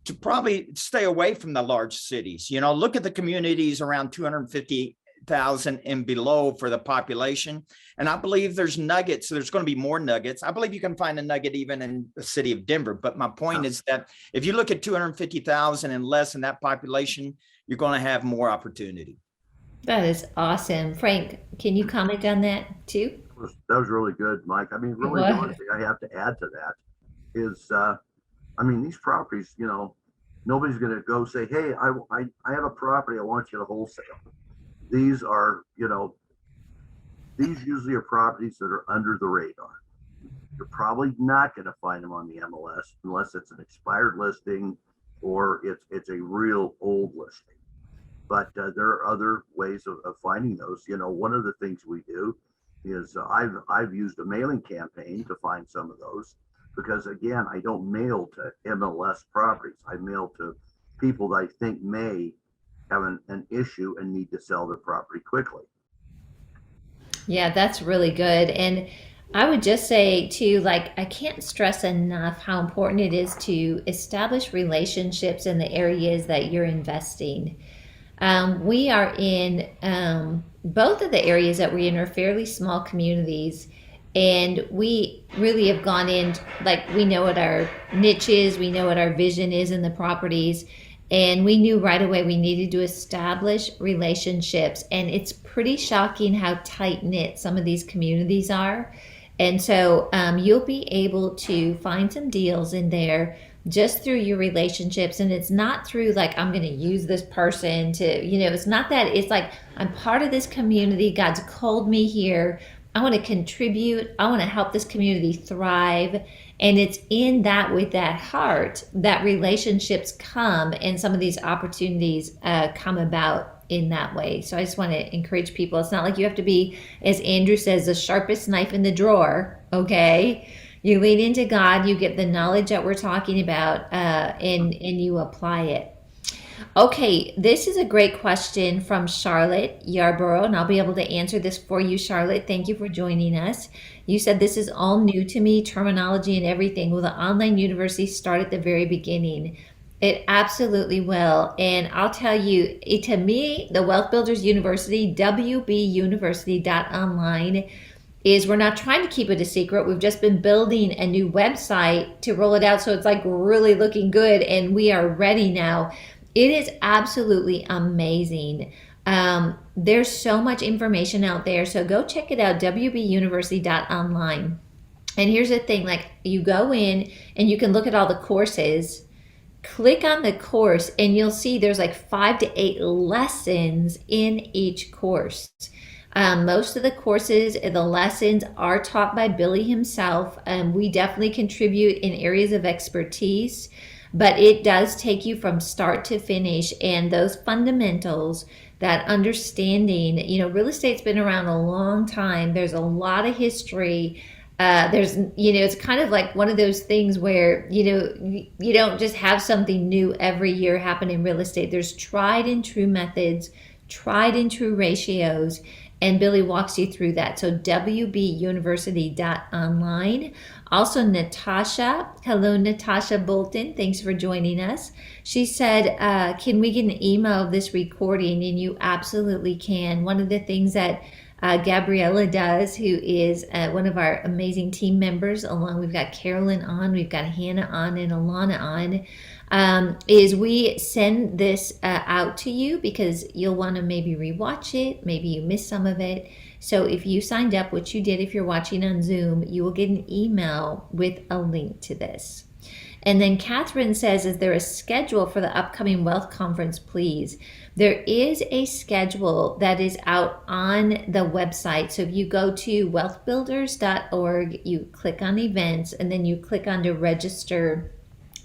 to probably stay away from the large cities. Look at the communities around 250,000 and below for the population. And I believe there's nuggets. There's going to be more nuggets. I believe you can find a nugget even in the city of Denver. But my point is that if you look at 250,000 and less in that population, you're going to have more opportunity. That is awesome. Frank, can you comment on that too? That was really good, Mike. I mean, really, the only thing I have to add to that is, these properties, nobody's going to go say, hey, I have a property I want you to wholesale. These are, these usually are properties that are under the radar. You're probably not going to find them on the MLS unless it's an expired listing or it's a real old listing. But there are other ways of finding those. One of the things we do is I've used a mailing campaign to find some of those because, again, I don't mail to MLS properties. I mail to people that I think may have an issue and need to sell their property quickly. Yeah, that's really good. And I would just say too, I can't stress enough how important it is to establish relationships in the areas that you're investing. We are in both of the areas that we're in are fairly small communities, and we really have gone in, we know what our niche is, we know what our vision is in the properties. And we knew right away we needed to establish relationships. And it's pretty shocking how tight-knit some of these communities are. And so you'll be able to find some deals in there just through your relationships. And it's not through I'm going to use this person to, it's not that. It's I'm part of this community. God's called me here. I want to contribute. I want to help this community thrive. And it's in that, with that heart, that relationships come and some of these opportunities come about in that way. So I just want to encourage people. It's not like you have to be, as Andrew says, the sharpest knife in the drawer, okay? You lean into God, you get the knowledge that we're talking about, and you apply it. Okay, this is a great question from Charlotte Yarborough, and I'll be able to answer this for you, Charlotte. Thank you for joining us. You said this is all new to me, terminology and everything. Will the online university start at the very beginning? It absolutely will. And I'll tell you, to me, the Wealth Builders University, wbuniversity.online, is we're not trying to keep it a secret. We've just been building a new website to roll it out. So it's really looking good, and we are ready now. It is absolutely amazing. There's so much information out there. So go check it out, wbuniversity.online. And here's the thing, like you go in and you can look at all the courses, click on the course, and you'll see there's like 5 to 8 lessons in each course. Most of the courses and the lessons are taught by Billy himself. We definitely contribute in areas of expertise, but it does take you from start to finish. And those fundamentals, that understanding, real estate's been around a long time. There's a lot of history. It's kind of like one of those things where, you don't just have something new every year happen in real estate. There's tried and true methods, tried and true ratios, and Billy walks you through that. So wbuniversity.online. Also, Natasha. Hello, Natasha Bolton. Thanks for joining us. She said, can we get an email of this recording? And you absolutely can. One of the things that Gabriella does, who is one of our amazing team members, we've got Carolyn on, we've got Hannah on, and Alana on, is we send this out to you because you'll want to maybe rewatch it, maybe you missed some of it. So if you signed up, which you did if you're watching on Zoom, you will get an email with a link to this. And then Catherine says, is there a schedule for the upcoming Wealth Conference, please? There is a schedule that is out on the website. So if you go to wealthbuilders.org, you click on events, and then you click on to register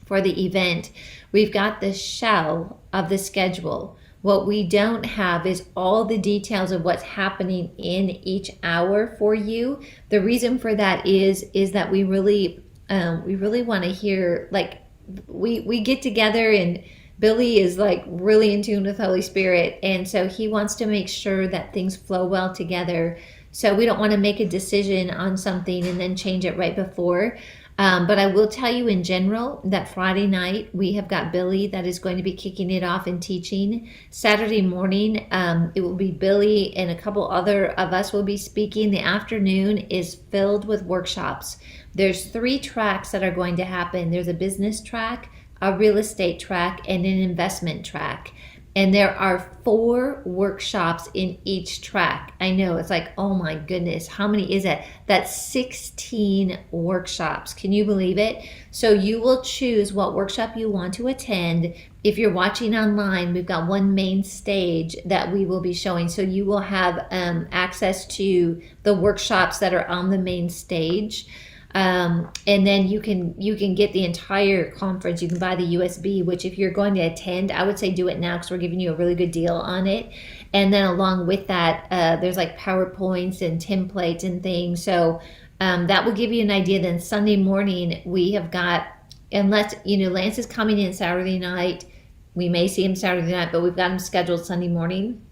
for the event. We've got the shell of the schedule. What we don't have is all the details of what's happening in each hour for you. The reason for that is that we really want to hear, like, we get together and Billy is like really in tune with Holy Spirit, and so he wants to make sure that things flow well together. So we don't want to make a decision on something and then change it right before. But I will tell you in general that Friday night we have got Billy that is going to be kicking it off and teaching. Saturday morning it will be Billy and a couple other of us will be speaking. The afternoon is filled with workshops. There's 3 tracks that are going to happen. There's a business track, a real estate track, and an investment track. And there are 4 workshops in each track. I know, it's like, oh my goodness, how many is that? That's 16 workshops. Can you believe it? So you will choose what workshop you want to attend. If you're watching online, we've got one main stage that we will be showing. So you will have access to the workshops that are on the main stage. And then you can get the entire conference. You can buy the USB, which if you're going to attend, I would say do it now because we're giving you a really good deal on it. And then along with that, there's like PowerPoints and templates and things. So that will give you an idea. Then Sunday morning, we have got, unless, Lance is coming in Saturday night. We may see him Saturday night, but we've got him scheduled Sunday morning.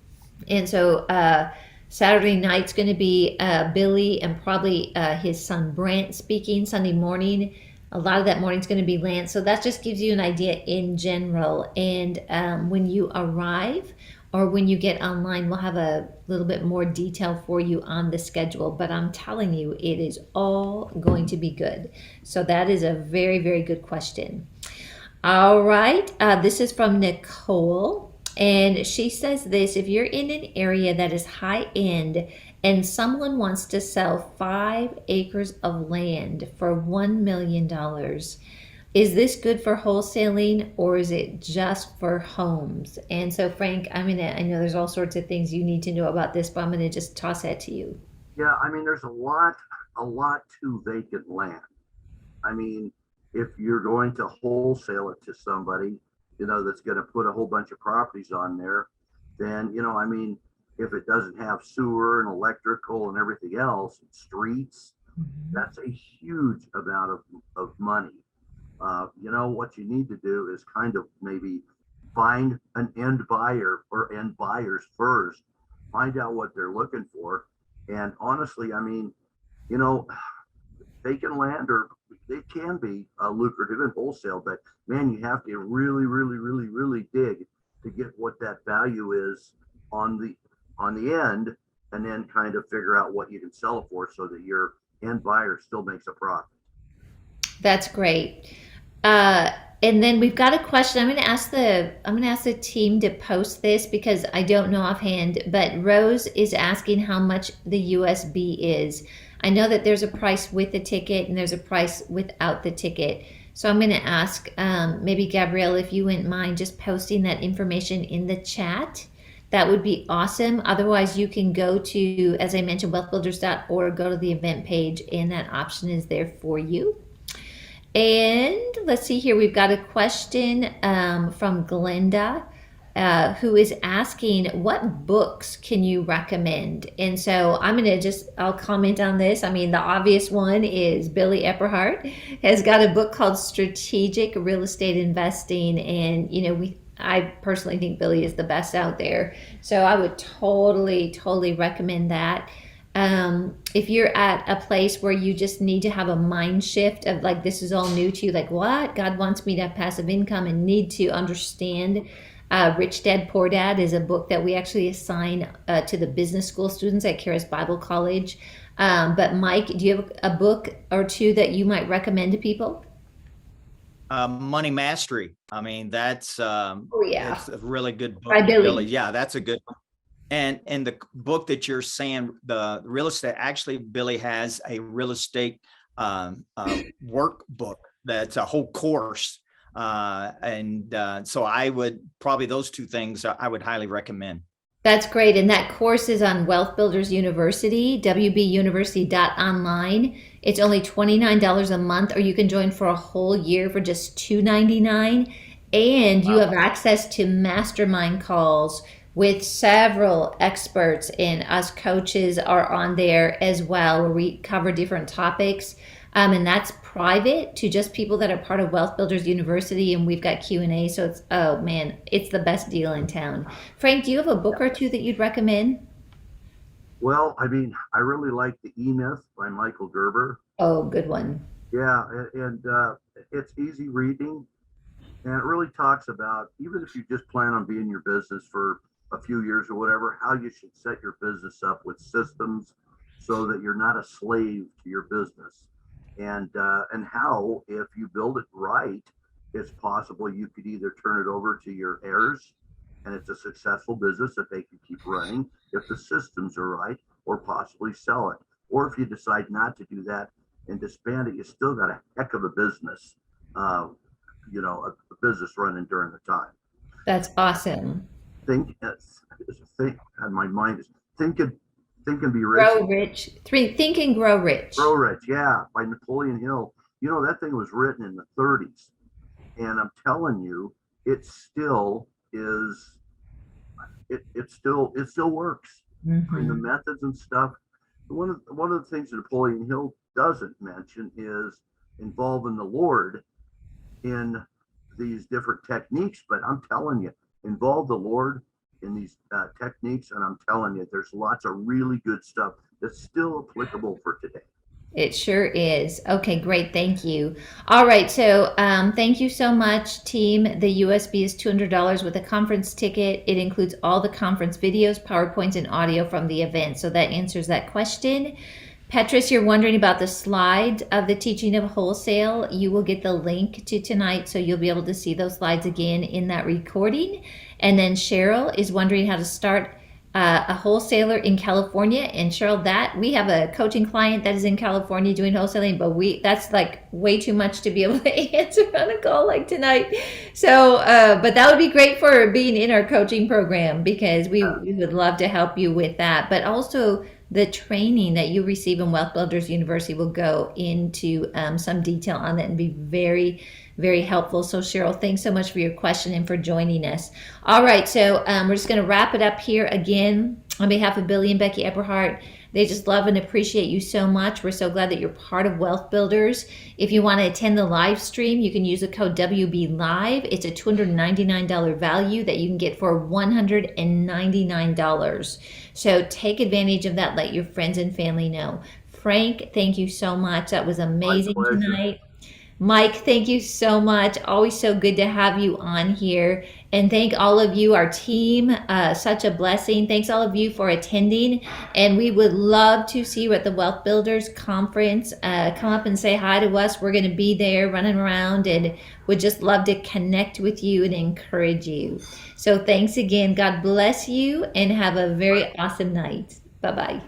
And so, Saturday night's going to be Billy and probably his son Brant speaking. Sunday morning, a lot of that morning's going to be Lance. So that just gives you an idea in general. And when you arrive or when you get online, we'll have a little bit more detail for you on the schedule. But I'm telling you, it is all going to be good. So that is a very, very good question. All right. This is from Nicole. And she says this: if you're in an area that is high end and someone wants to sell 5 acres of land for $1 million, is this good for wholesaling or is it just for homes? And so, Frank, I know there's all sorts of things you need to know about this, but I'm going to just toss that to you. Yeah, there's a lot to vacant land. If you're going to wholesale it to somebody, that's going to put a whole bunch of properties on there, then, if it doesn't have sewer and electrical and everything else, and streets, that's a huge amount of money. What you need to do is kind of maybe find an end buyer or end buyers first, find out what they're looking for. And honestly, vacant land, or it can be lucrative in wholesale, but man, you have to really, really, really, really dig to get what that value is on the end, and then kind of figure out what you can sell it for so that your end buyer still makes a profit. That's great. And then we've got a question. I'm going to ask the team to post this because I don't know offhand, but Rose is asking how much the USB is. I know that there's a price with the ticket and there's a price without the ticket. So I'm going to ask maybe Gabrielle, if you wouldn't mind just posting that information in the chat. That would be awesome. Otherwise, you can go to, as I mentioned, wealthbuilders.org, go to the event page, and that option is there for you. And let's see here, we've got a question from Glenda, who is asking, what books can you recommend? And so I'll comment on this. I mean, the obvious one is Billy Epperhart has got a book called Strategic Real Estate Investing. And, I personally think Billy is the best out there. So I would totally recommend that. If you're at a place where you just need to have a mind shift of like, this is all new to you, like what? God wants me to have passive income and need to understand. Rich Dad, Poor Dad is a book that we actually assign to the business school students at Charis Bible College. But Mike, do you have a book or two that you might recommend to people? Money Mastery. I mean, that's it's a really good book. By Billy. Yeah, that's a good one. And the book that you're saying, the real estate, actually, Billy has a real estate workbook that's a whole course. So I would probably, those two things I would highly recommend. That's great. And that course is on WealthBuilders University, wbuniversity.online. It's only $29 a month, or you can join for a whole year for just $2.99. And you have access to mastermind calls with several experts, and us coaches are on there as well, where we cover different topics. And that's private to just people that are part of WealthBuilders University, and we've got Q&A. So it's the best deal in town. Frank, do you have a book or two that you'd recommend? Well, I mean, I really like The E-Myth by Michael Gerber. Oh, good one. Yeah, and it's easy reading, and it really talks about, even if you just plan on being in your business for a few years or whatever, how you should set your business up with systems so that you're not a slave to your business. And how, if you build it right, it's possible you could either turn it over to your heirs and it's a successful business that they can keep running if the systems are right, or possibly sell it. Or if you decide not to do that and disband it, you still got a heck of a business, a business running during the time. That's awesome. And my mind is Think and Be Rich. Grow Rich. Think and Grow Rich. Grow Rich, yeah, by Napoleon Hill. That thing was written in the 30s. And I'm telling you, it still is, it still works. Mm-hmm. I mean, the methods and stuff. One of the things that Napoleon Hill doesn't mention is involving the Lord in these different techniques. But I'm telling you, involve the Lord in these techniques, and I'm telling you, there's lots of really good stuff that's still applicable for today. It sure is. Okay, great. Thank you. All right. So thank you so much, team. The USB is $200 with a conference ticket. It includes all the conference videos, PowerPoints, and audio from the event. So that answers that question. Petrus, you're wondering about the slides of the teaching of wholesale. You will get the link to tonight, so you'll be able to see those slides again in that recording. And then Cheryl is wondering how to start a wholesaler in California. And Cheryl, we have a coaching client that is in California doing wholesaling, but that's like way too much to be able to answer on a call like tonight. So, but that would be great for being in our coaching program, because we would love to help you with that. But also, the training that you receive in WealthBuilders University will go into some detail on that and be very, very helpful. So Cheryl, thanks so much for your question and for joining us. All right, so we're just going to wrap it up here again. On behalf of Billy and Becky Epperhart, they just love and appreciate you so much. We're so glad that you're part of Wealth Builders. If you want to attend the live stream, you can use the code WBLIVE. It's a $299 value that you can get for $199. So take advantage of that. Let your friends and family know. Frank, thank you so much. That was amazing tonight. Mike, thank you so much. Always so good to have you on here. And thank all of you, our team. Such a blessing. Thanks all of you for attending. And we would love to see you at the Wealth Builders Conference. Come up and say hi to us. We're going to be there running around, and would just love to connect with you and encourage you. So thanks again. God bless you and have a very awesome night. Bye-bye.